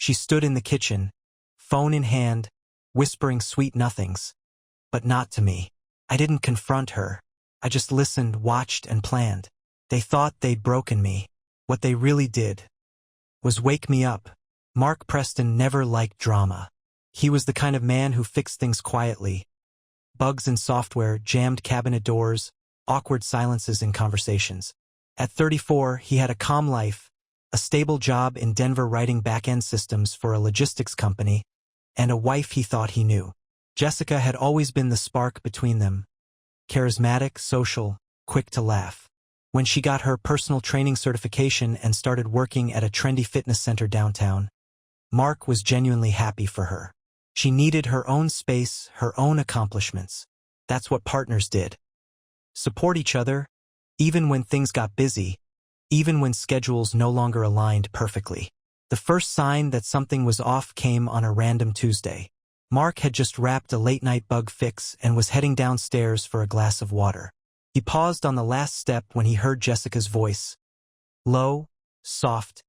She stood in the kitchen, phone in hand, whispering sweet nothings. But not to me. I didn't confront her. I just listened, watched, and planned. They thought they'd broken me. What they really did was wake me up. Mark Preston never liked drama. He was the kind of man who fixed things quietly. Bugs in software, jammed cabinet doors, awkward silences in conversations. At 34, he had a calm life, a stable job in Denver writing back-end systems for a logistics company, and a wife he thought he knew. Jessica had always been the spark between them. Charismatic, social, quick to laugh. When she got her personal training certification and started working at a trendy fitness center downtown, Mark was genuinely happy for her. She needed her own space, her own accomplishments. That's what partners did. Support each other, even when things got busy, even when schedules no longer aligned perfectly. The first sign that something was off came on a random Tuesday. Mark had just wrapped a late-night bug fix and was heading downstairs for a glass of water. He paused on the last step when he heard Jessica's voice. Low, soft,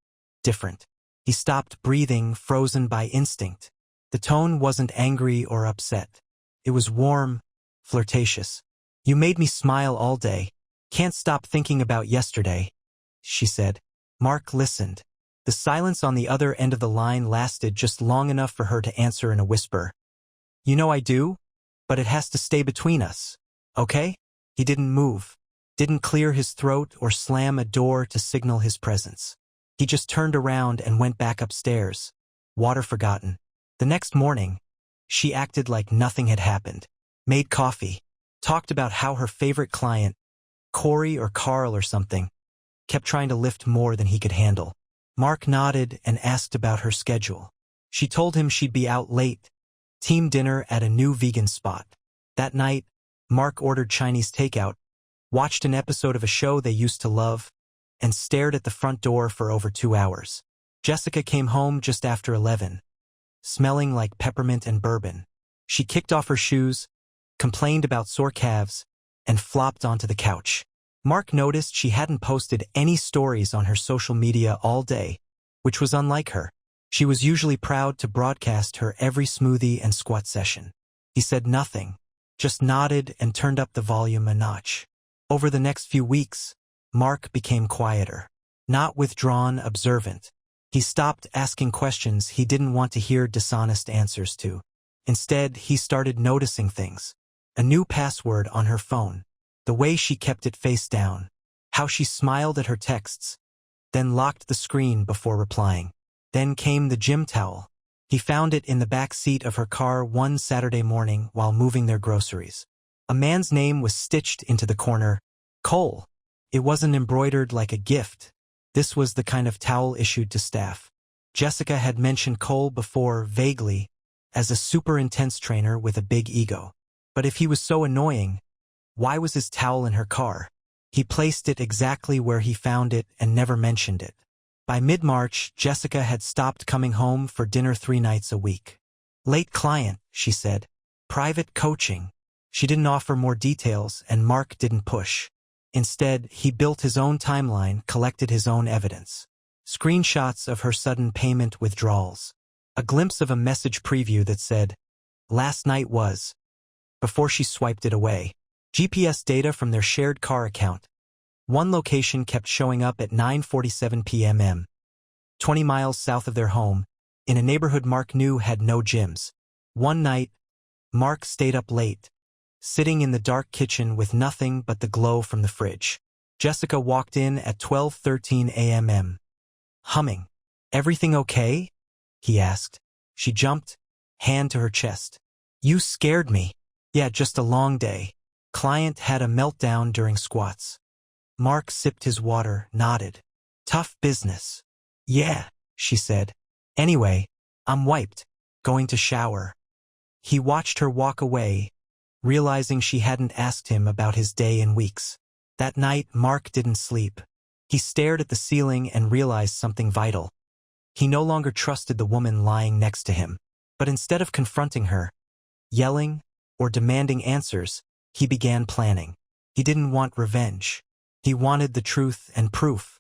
different. He stopped breathing, frozen by instinct. The tone wasn't angry or upset. It was warm, flirtatious. You made me smile all day. Can't stop thinking about yesterday, she said. Mark listened. The silence on the other end of the line lasted just long enough for her to answer in a whisper. You know I do, but it has to stay between us, okay? He didn't move, didn't clear his throat or slam a door to signal his presence. He just turned around and went back upstairs, water forgotten. The next morning, she acted like nothing had happened, made coffee, talked about how her favorite client, Corey or Carl or something, kept trying to lift more than he could handle. Mark nodded and asked about her schedule. She told him she'd be out late, team dinner at a new vegan spot. That night, Mark ordered Chinese takeout, watched an episode of a show they used to love, and stared at the front door for over 2 hours. Jessica came home just after 11, smelling like peppermint and bourbon. She kicked off her shoes, complained about sore calves, and flopped onto the couch. Mark noticed she hadn't posted any stories on her social media all day, which was unlike her. She was usually proud to broadcast her every smoothie and squat session. He said nothing, just nodded and turned up the volume a notch. Over the next few weeks, Mark became quieter, not withdrawn, observant. He stopped asking questions he didn't want to hear dishonest answers to. Instead, he started noticing things. A new password on her phone, the way she kept it face down, how she smiled at her texts, then locked the screen before replying. Then came the gym towel. He found it in the back seat of her car one Saturday morning while moving their groceries. A man's name was stitched into the corner, Cole. It wasn't embroidered like a gift. This was the kind of towel issued to staff. Jessica had mentioned Cole before, vaguely, as a super intense trainer with a big ego. But if he was so annoying, why was his towel in her car? He placed it exactly where he found it and never mentioned it. By mid-March, Jessica had stopped coming home for dinner 3 nights a week. Late client, she said. Private coaching. She didn't offer more details, and Mark didn't push. Instead, he built his own timeline, collected his own evidence. Screenshots of her sudden payment withdrawals. A glimpse of a message preview that said, "Last night was," before she swiped it away. GPS data from their shared car account. One location kept showing up at 9:47 p.m. 20 miles south of their home, in a neighborhood Mark knew had no gyms. One night, Mark stayed up late, sitting in the dark kitchen with nothing but the glow from the fridge. Jessica walked in at 12:13 a.m. Humming. "Everything okay?" he asked. She jumped, hand to her chest. "You scared me." "Yeah, just a long day. Client had a meltdown during squats." Mark sipped his water, nodded. "Tough business." "Yeah," she said. "Anyway, I'm wiped. Going to shower." He watched her walk away, realizing she hadn't asked him about his day in weeks. That night, Mark didn't sleep. He stared at the ceiling and realized something vital. He no longer trusted the woman lying next to him. But instead of confronting her, yelling, or demanding answers, he began planning. He didn't want revenge. He wanted the truth and proof.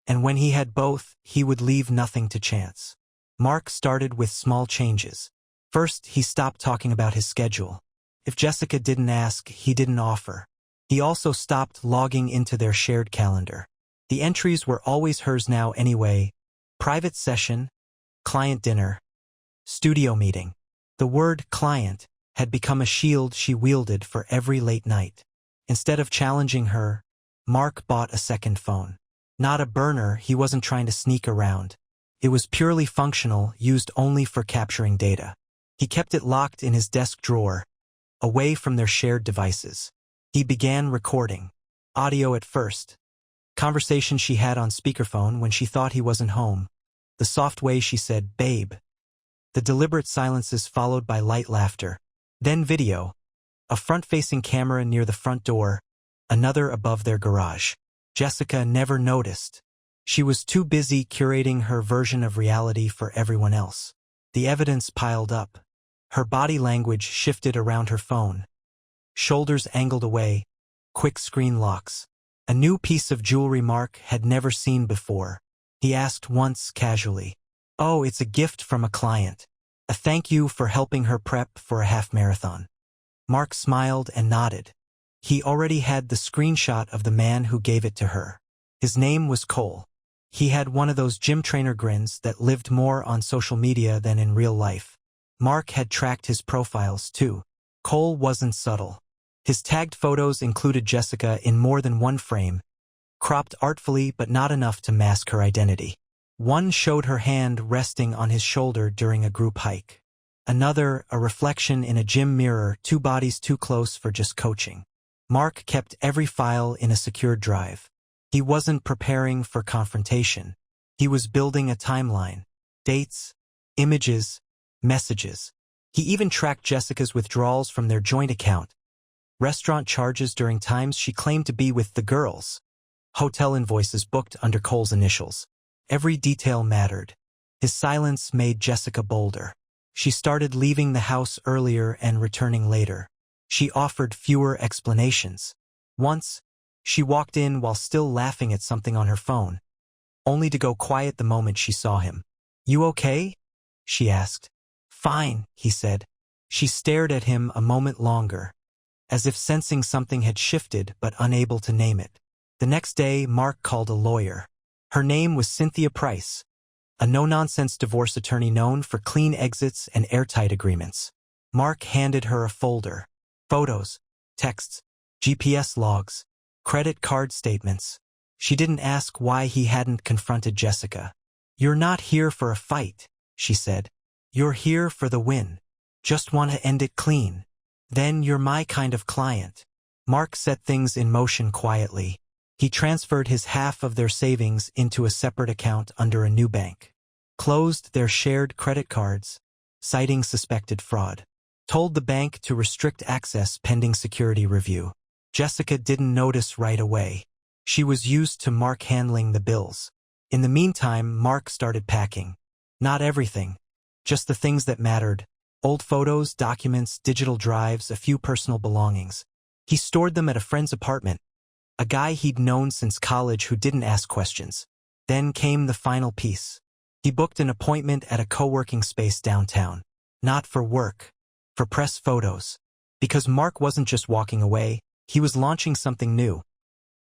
And when he had both, he would leave nothing to chance. Mark started with small changes. First, he stopped talking about his schedule. If Jessica didn't ask, he didn't offer. He also stopped logging into their shared calendar. The entries were always hers now anyway. Private session, client dinner, studio meeting. The word client had become a shield she wielded for every late night. Instead of challenging her, Mark bought a second phone. Not a burner, he wasn't trying to sneak around. It was purely functional, used only for capturing data. He kept it locked in his desk drawer, away from their shared devices. He began recording. Audio at first. Conversation she had on speakerphone when she thought he wasn't home. The soft way she said, "Babe." The deliberate silences followed by light laughter. Then video. A front-facing camera near the front door, another above their garage. Jessica never noticed. She was too busy curating her version of reality for everyone else. The evidence piled up. Her body language shifted around her phone. Shoulders angled away, quick screen locks. A new piece of jewelry Mark had never seen before. He asked once casually, "Oh, it's a gift from a client. A thank you for helping her prep for a half marathon." Mark smiled and nodded. He already had the screenshot of the man who gave it to her. His name was Cole. He had one of those gym trainer grins that lived more on social media than in real life. Mark had tracked his profiles too. Cole wasn't subtle. His tagged photos included Jessica in more than one frame, cropped artfully but not enough to mask her identity. One showed her hand resting on his shoulder during a group hike. Another, a reflection in a gym mirror, two bodies too close for just coaching. Mark kept every file in a secured drive. He wasn't preparing for confrontation. He was building a timeline. Dates, images, messages. He even tracked Jessica's withdrawals from their joint account. Restaurant charges during times she claimed to be with the girls. Hotel invoices booked under Cole's initials. Every detail mattered. His silence made Jessica bolder. She started leaving the house earlier and returning later. She offered fewer explanations. Once, she walked in while still laughing at something on her phone, only to go quiet the moment she saw him. "You okay?" she asked. "Fine," he said. She stared at him a moment longer, as if sensing something had shifted but unable to name it. The next day, Mark called a lawyer. Her name was Cynthia Price, a no-nonsense divorce attorney known for clean exits and airtight agreements. Mark handed her a folder. Photos, texts, GPS logs, credit card statements. She didn't ask why he hadn't confronted Jessica. "You're not here for a fight," she said. "You're here for the win. Just want to end it clean. Then you're my kind of client." Mark set things in motion quietly. He transferred his half of their savings into a separate account under a new bank. Closed their shared credit cards, citing suspected fraud. Told the bank to restrict access pending security review. Jessica didn't notice right away. She was used to Mark handling the bills. In the meantime, Mark started packing. Not everything, just the things that mattered. Old photos, documents, digital drives, a few personal belongings. He stored them at a friend's apartment, a guy he'd known since college who didn't ask questions. Then came the final piece. He booked an appointment at a co-working space downtown. Not for work, for press photos. Because Mark wasn't just walking away, he was launching something new.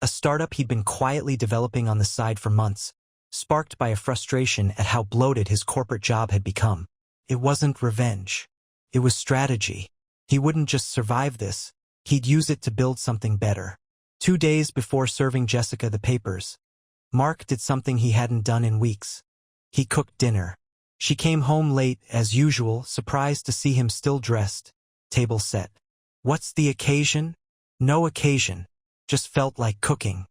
A startup he'd been quietly developing on the side for months, sparked by a frustration at how bloated his corporate job had become. It wasn't revenge. It was strategy. He wouldn't just survive this, he'd use it to build something better. 2 days before serving Jessica the papers, Mark did something he hadn't done in weeks. He cooked dinner. She came home late, as usual, surprised to see him still dressed, table set. What's the occasion? No occasion. Just felt like cooking.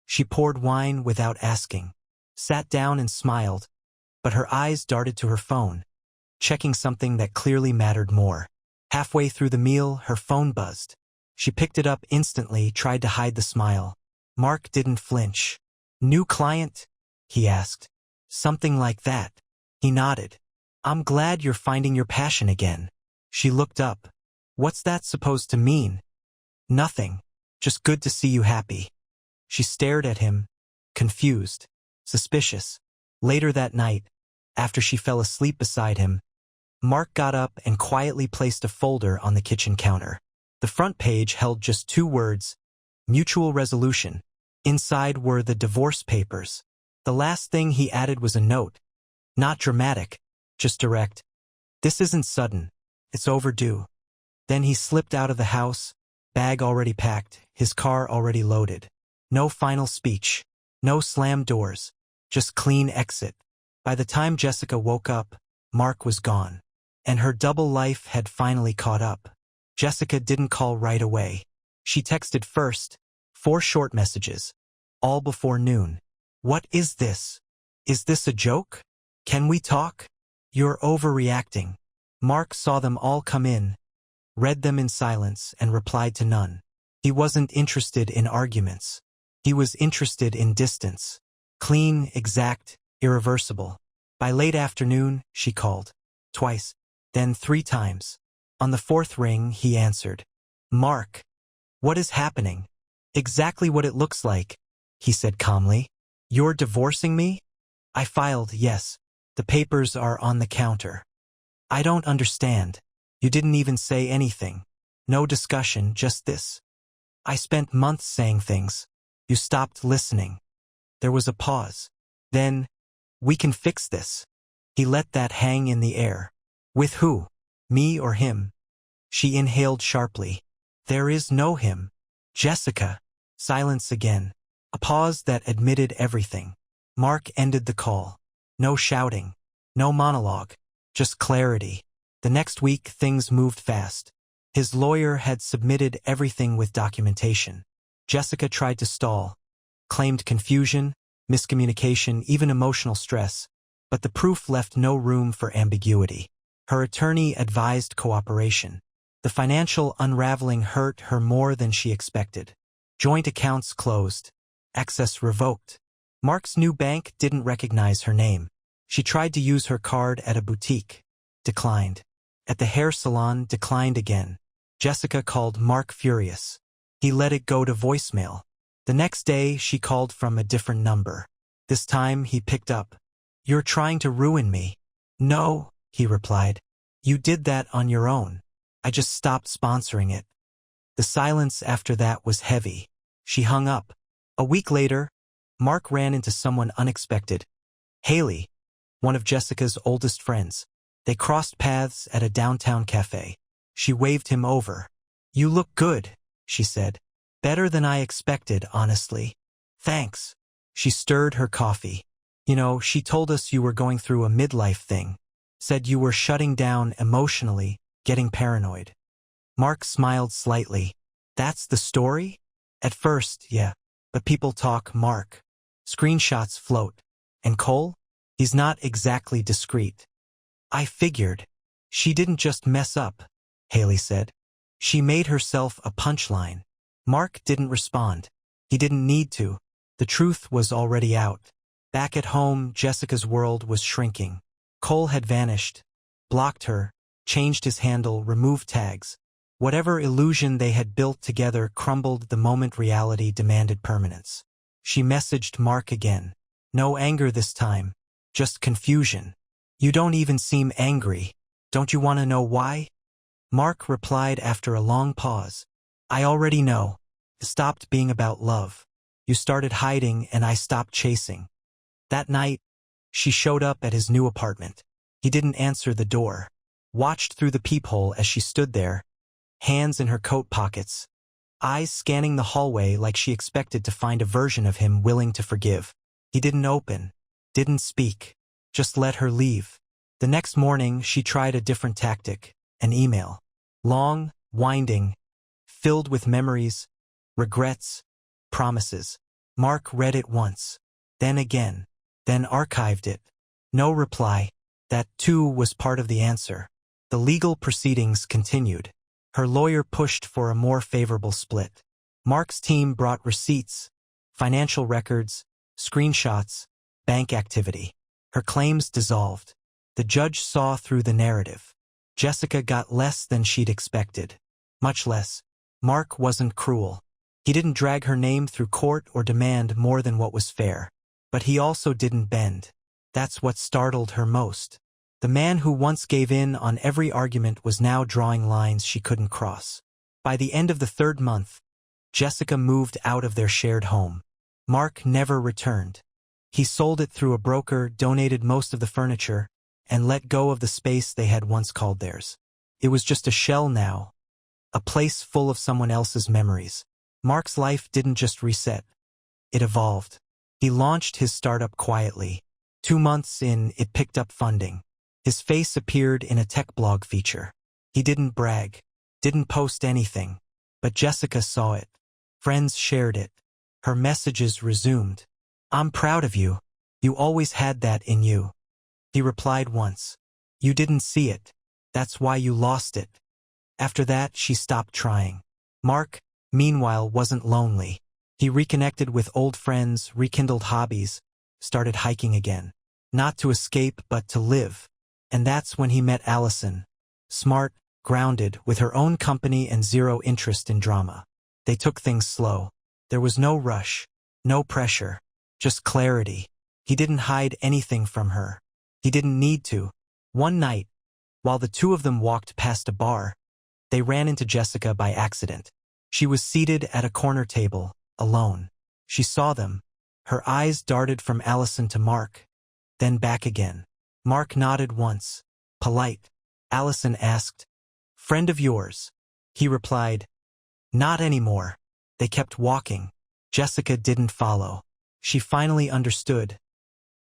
She poured wine without asking, sat down and smiled, but her eyes darted to her phone, checking something that clearly mattered more. Halfway through the meal, her phone buzzed. She picked it up instantly, tried to hide the smile. Mark didn't flinch. "New client?" he asked. "Something like that." He nodded. "I'm glad you're finding your passion again." She looked up. "What's that supposed to mean?" "Nothing. Just good to see you happy." She stared at him, confused, suspicious. Later that night, After she fell asleep beside him, Mark got up and quietly placed a folder on the kitchen counter. The front page held just 2 words, mutual resolution. Inside were the divorce papers. The last thing he added was a note. Not dramatic, just direct. This isn't sudden. It's overdue. Then he slipped out of the house, bag already packed, his car already loaded. No final speech. No slammed doors. Just clean exit. By the time Jessica woke up, Mark was gone. And her double life had finally caught up. Jessica didn't call right away. She texted first, 4 short messages. All before noon. What is this? Is this a joke? Can we talk? You're overreacting. Mark saw them all come in, read them in silence, and replied to none. He wasn't interested in arguments. He was interested in distance. Clean, exact, irreversible. By late afternoon, she called. Twice. Then 3 times. On the 4th ring, he answered. Mark. What is happening? Exactly what it looks like, he said calmly. You're divorcing me? I filed, yes. The papers are on the counter. I don't understand. You didn't even say anything. No discussion, just this. I spent months saying things. You stopped listening. There was a pause. Then, we can fix this. He let that hang in the air. With who? Me or him? She inhaled sharply. There is no him. Jessica. Silence again. A pause that admitted everything. Mark ended the call. No shouting. No monologue. Just clarity. The next week, things moved fast. His lawyer had submitted everything with documentation. Jessica tried to stall. Claimed confusion, miscommunication, even emotional stress. But the proof left no room for ambiguity. Her attorney advised cooperation. The financial unraveling hurt her more than she expected. Joint accounts closed. Access revoked. Mark's new bank didn't recognize her name. She tried to use her card at a boutique. Declined. At the hair salon, declined again. Jessica called Mark furious. He let it go to voicemail. The next day, she called from a different number. This time, he picked up. You're trying to ruin me. No, he replied. You did that on your own. I just stopped sponsoring it. The silence after that was heavy. She hung up. A week later, Mark ran into someone unexpected. Haley, one of Jessica's oldest friends. They crossed paths at a downtown cafe. She waved him over. You look good, she said. Better than I expected, honestly. Thanks. She stirred her coffee. You know, she told us you were going through a midlife thing. Said you were shutting down emotionally, getting paranoid. Mark smiled slightly. That's the story? At first, yeah. But people talk Mark. Screenshots float. And Cole? He's not exactly discreet. I figured. She didn't just mess up, Haley said. She made herself a punchline. Mark didn't respond. He didn't need to. The truth was already out. Back at home, Jessica's world was shrinking. Cole had vanished, blocked her, changed his handle, removed tags. Whatever illusion they had built together crumbled the moment reality demanded permanence. She messaged Mark again. No anger this time, just confusion. You don't even seem angry. Don't you want to know why? Mark replied after a long pause. I already know. It stopped being about love. You started hiding and I stopped chasing. That night, she showed up at his new apartment. He didn't answer the door. Watched through the peephole as she stood there, hands in her coat pockets, eyes scanning the hallway like she expected to find a version of him willing to forgive. He didn't open, didn't speak, just let her leave. The next morning, she tried a different tactic, an email. Long, winding, filled with memories, regrets, promises. Mark read it once, then again, then archived it. No reply. That, too, was part of the answer. The legal proceedings continued. Her lawyer pushed for a more favorable split. Mark's team brought receipts, financial records, screenshots, bank activity. Her claims dissolved. The judge saw through the narrative. Jessica got less than she'd expected. Much less. Mark wasn't cruel. He didn't drag her name through court or demand more than what was fair. But he also didn't bend. That's what startled her most. The man who once gave in on every argument was now drawing lines she couldn't cross. By the end of the 3rd month, Jessica moved out of their shared home. Mark never returned. He sold it through a broker, donated most of the furniture, and let go of the space they had once called theirs. It was just a shell now, a place full of someone else's memories. Mark's life didn't just reset. It evolved. He launched his startup quietly. 2 months in, it picked up funding. His face appeared in a tech blog feature. He didn't brag, didn't post anything, but Jessica saw it. Friends shared it. Her messages resumed. "I'm proud of you. You always had that in you." He replied once. "You didn't see it. That's why you lost it." After that, she stopped trying. Mark, meanwhile, wasn't lonely. He reconnected with old friends, rekindled hobbies, started hiking again. Not to escape, but to live. And that's when he met Allison. Smart, grounded, with her own company and zero interest in drama. They took things slow. There was no rush, no pressure, just clarity. He didn't hide anything from her. He didn't need to. One night, while the two of them walked past a bar, they ran into Jessica by accident. She was seated at a corner table, alone. She saw them. Her eyes darted from Allison to Mark, then back again. Mark nodded once, polite. Allison asked, "Friend of yours?" He replied, "Not anymore." They kept walking. Jessica didn't follow. She finally understood.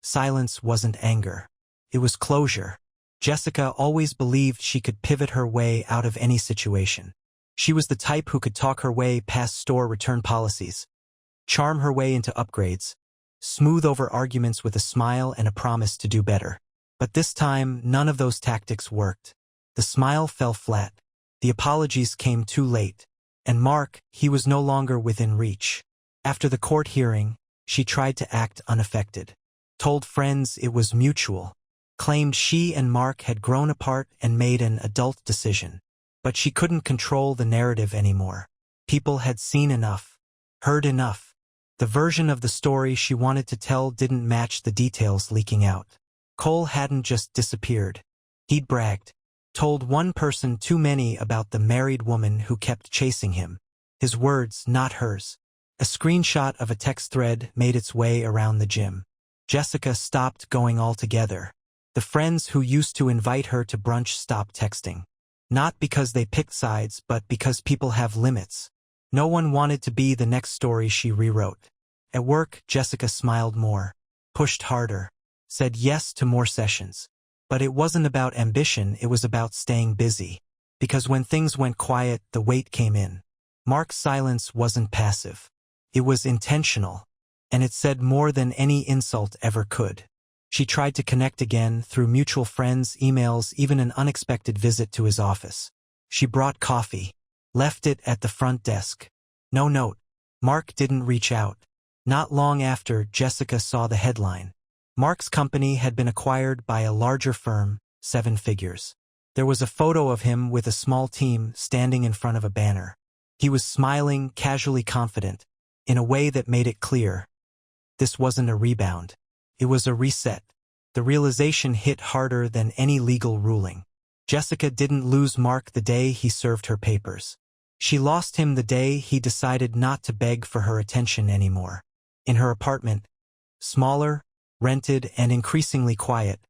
Silence wasn't anger. It was closure. Jessica always believed she could pivot her way out of any situation. She was the type who could talk her way past store return policies, charm her way into upgrades, smooth over arguments with a smile and a promise to do better. But this time, none of those tactics worked. The smile fell flat. The apologies came too late. And Mark, he was no longer within reach. After the court hearing, she tried to act unaffected. Told friends it was mutual. Claimed she and Mark had grown apart and made an adult decision. But she couldn't control the narrative anymore. People had seen enough, heard enough. The version of the story she wanted to tell didn't match the details leaking out. Cole hadn't just disappeared. He'd bragged. Told one person too many about the married woman who kept chasing him. His words, not hers. A screenshot of a text thread made its way around the gym. Jessica stopped going altogether. The friends who used to invite her to brunch stopped texting. Not because they picked sides, but because people have limits. No one wanted to be the next story she rewrote. At work, Jessica smiled more, pushed harder, said yes to more sessions. But it wasn't about ambition, it was about staying busy. Because when things went quiet, the weight came in. Mark's silence wasn't passive. It was intentional. And it said more than any insult ever could. She tried to connect again through mutual friends, emails, even an unexpected visit to his office. She brought coffee, left it at the front desk. No note. Mark didn't reach out. Not long after, Jessica saw the headline. Mark's company had been acquired by a larger firm, 7 figures. There was a photo of him with a small team standing in front of a banner. He was smiling, casually confident, in a way that made it clear. This wasn't a rebound. It was a reset. The realization hit harder than any legal ruling. Jessica didn't lose Mark the day he served her papers. She lost him the day he decided not to beg for her attention anymore. In her apartment, smaller, rented, and increasingly quiet,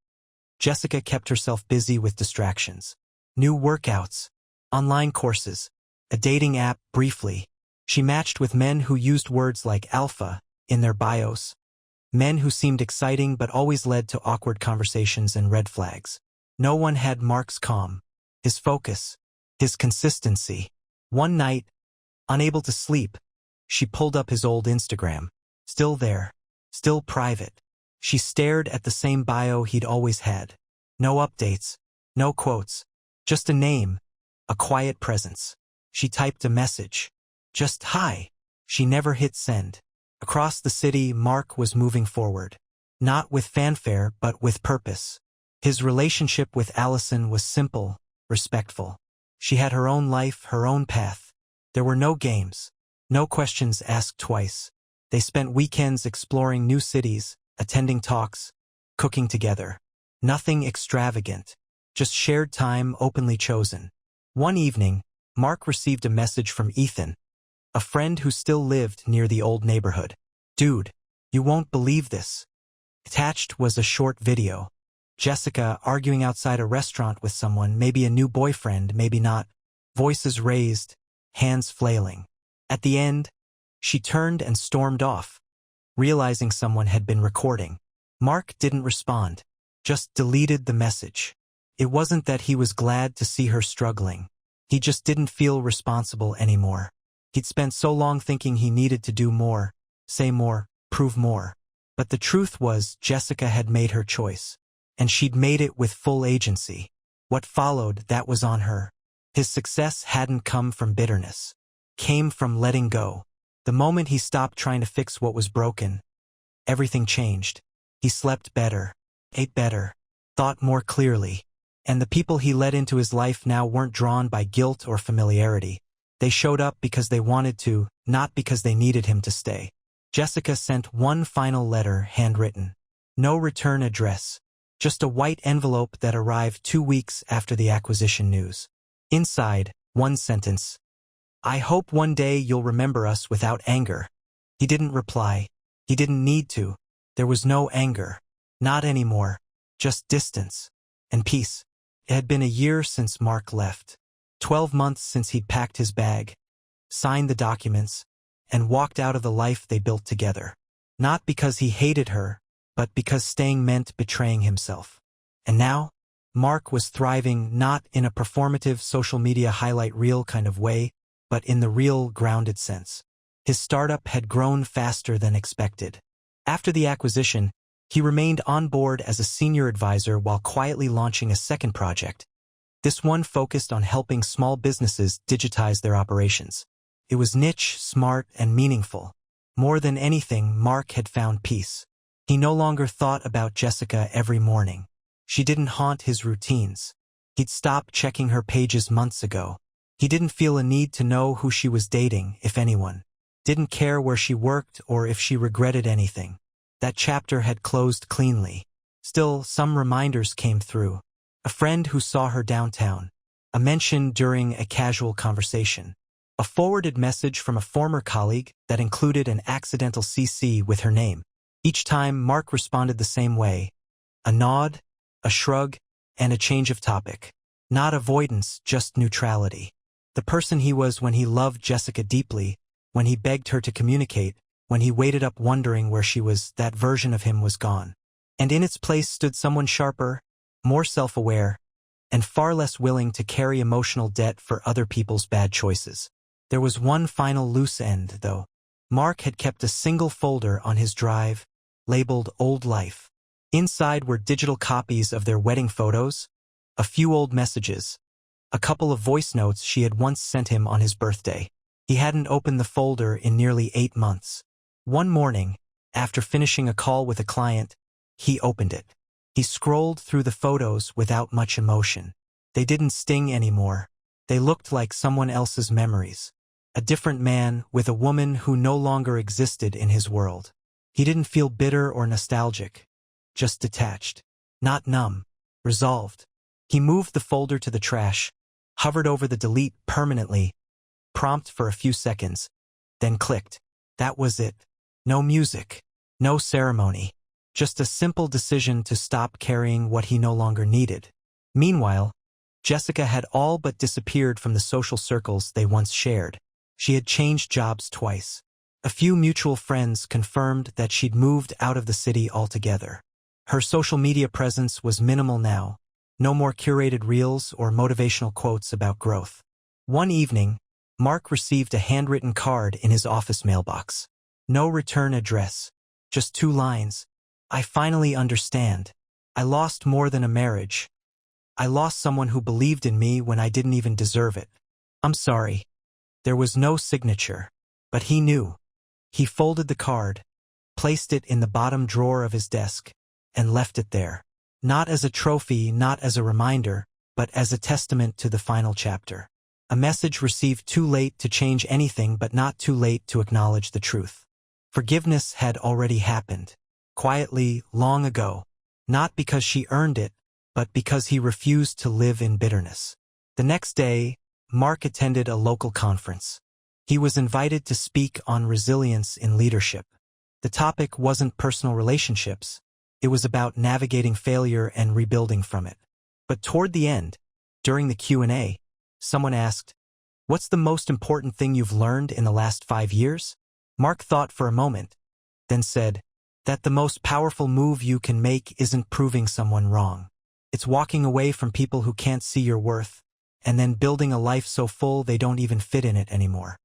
Jessica kept herself busy with distractions. New workouts, online courses, a dating app. Briefly, she matched with men who used words like alpha in their bios. Men who seemed exciting but always led to awkward conversations and red flags. No one had Mark's calm, his focus, his consistency. One night, unable to sleep, she pulled up his old Instagram. Still there, still private. She stared at the same bio he'd always had. No updates, no quotes, just a name, a quiet presence. She typed a message. Just hi. She never hit send. Across the city, Mark was moving forward. Not with fanfare, but with purpose. His relationship with Allison was simple, respectful. She had her own life, her own path. There were no games, no questions asked twice. They spent weekends exploring new cities, attending talks, cooking together. Nothing extravagant, just shared time openly chosen. One evening, Mark received a message from Ethan, a friend who still lived near the old neighborhood. "Dude, you won't believe this." Attached was a short video. Jessica arguing outside a restaurant with someone, maybe a new boyfriend, maybe not. Voices raised, hands flailing. At the end, she turned and stormed off, realizing someone had been recording. Mark didn't respond, just deleted the message. It wasn't that he was glad to see her struggling. He just didn't feel responsible anymore. He'd spent so long thinking he needed to do more, say more, prove more. But the truth was Jessica had made her choice, and she'd made it with full agency. What followed, that was on her. His success hadn't come from bitterness. Came from letting go. The moment he stopped trying to fix what was broken, everything changed. He slept better, ate better, thought more clearly. And the people he let into his life now weren't drawn by guilt or familiarity. They showed up because they wanted to, not because they needed him to stay. Jessica sent one final letter, handwritten. No return address. Just a white envelope that arrived 2 weeks after the acquisition news. Inside, one sentence. "I hope one day you'll remember us without anger." He didn't reply. He didn't need to. There was no anger. Not anymore. Just distance. And peace. It had been a year since Mark left. 12 months since he'd packed his bag, signed the documents, and walked out of the life they built together. Not because he hated her, but because staying meant betraying himself. And now, Mark was thriving not in a performative social media highlight reel kind of way, but in the real, grounded sense. His startup had grown faster than expected. After the acquisition, he remained on board as a senior advisor while quietly launching a second project. This one focused on helping small businesses digitize their operations. It was niche, smart, and meaningful. More than anything, Mark had found peace. He no longer thought about Jessica every morning. She didn't haunt his routines. He'd stopped checking her pages months ago. He didn't feel a need to know who she was dating, if anyone. Didn't care where she worked or if she regretted anything. That chapter had closed cleanly. Still, some reminders came through. A friend who saw her downtown. A mention during a casual conversation. A forwarded message from a former colleague that included an accidental CC with her name. Each time, Mark responded the same way. A nod, a shrug, and a change of topic. Not avoidance, just neutrality. The person he was when he loved Jessica deeply, when he begged her to communicate, when he waited up wondering where she was, that version of him was gone. And in its place stood someone sharper, more self-aware, and far less willing to carry emotional debt for other people's bad choices. There was one final loose end, though. Mark had kept a single folder on his drive, labeled Old Life. Inside were digital copies of their wedding photos, a few old messages, a couple of voice notes she had once sent him on his birthday. He hadn't opened the folder in nearly 8 months. One morning, after finishing a call with a client, he opened it. He scrolled through the photos without much emotion. They didn't sting anymore. They looked like someone else's memories. A different man with a woman who no longer existed in his world. He didn't feel bitter or nostalgic, just detached. Not numb, resolved. He moved the folder to the trash, hovered over the delete permanently, prompt for a few seconds, then clicked. That was it. No music, no ceremony, just a simple decision to stop carrying what he no longer needed. Meanwhile, Jessica had all but disappeared from the social circles they once shared. She had changed jobs twice. A few mutual friends confirmed that she'd moved out of the city altogether. Her social media presence was minimal now. No more curated reels or motivational quotes about growth. One evening, Mark received a handwritten card in his office mailbox. No return address. Just 2 lines. "I finally understand. I lost more than a marriage. I lost someone who believed in me when I didn't even deserve it. I'm sorry." There was no signature, but he knew. He folded the card, placed it in the bottom drawer of his desk, and left it there. Not as a trophy, not as a reminder, but as a testament to the final chapter. A message received too late to change anything, but not too late to acknowledge the truth. Forgiveness had already happened. Quietly, long ago. Not because she earned it, but because he refused to live in bitterness. The next day, Mark attended a local conference. He was invited to speak on resilience in leadership. The topic wasn't personal relationships. It was about navigating failure and rebuilding from it. But toward the end, during the Q&A, someone asked, "What's the most important thing you've learned in the last 5 years?" Mark thought for a moment, then said, "That the most powerful move you can make isn't proving someone wrong. It's walking away from people who can't see your worth, and then building a life so full they don't even fit in it anymore."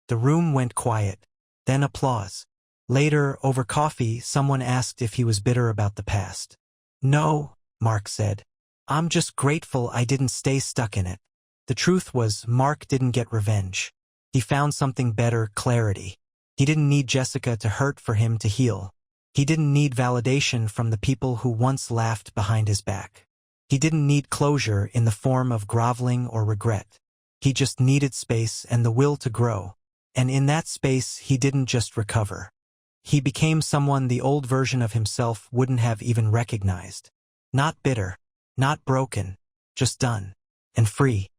The room went quiet, then applause. Later, over coffee, someone asked if he was bitter about the past. "No," Mark said. "I'm just grateful I didn't stay stuck in it." The truth was, Mark didn't get revenge. He found something better: clarity. He didn't need Jessica to hurt for him to heal. He didn't need validation from the people who once laughed behind his back. He didn't need closure in the form of groveling or regret. He just needed space and the will to grow. And in that space, he didn't just recover. He became someone the old version of himself wouldn't have even recognized. Not bitter, not broken, just done and free.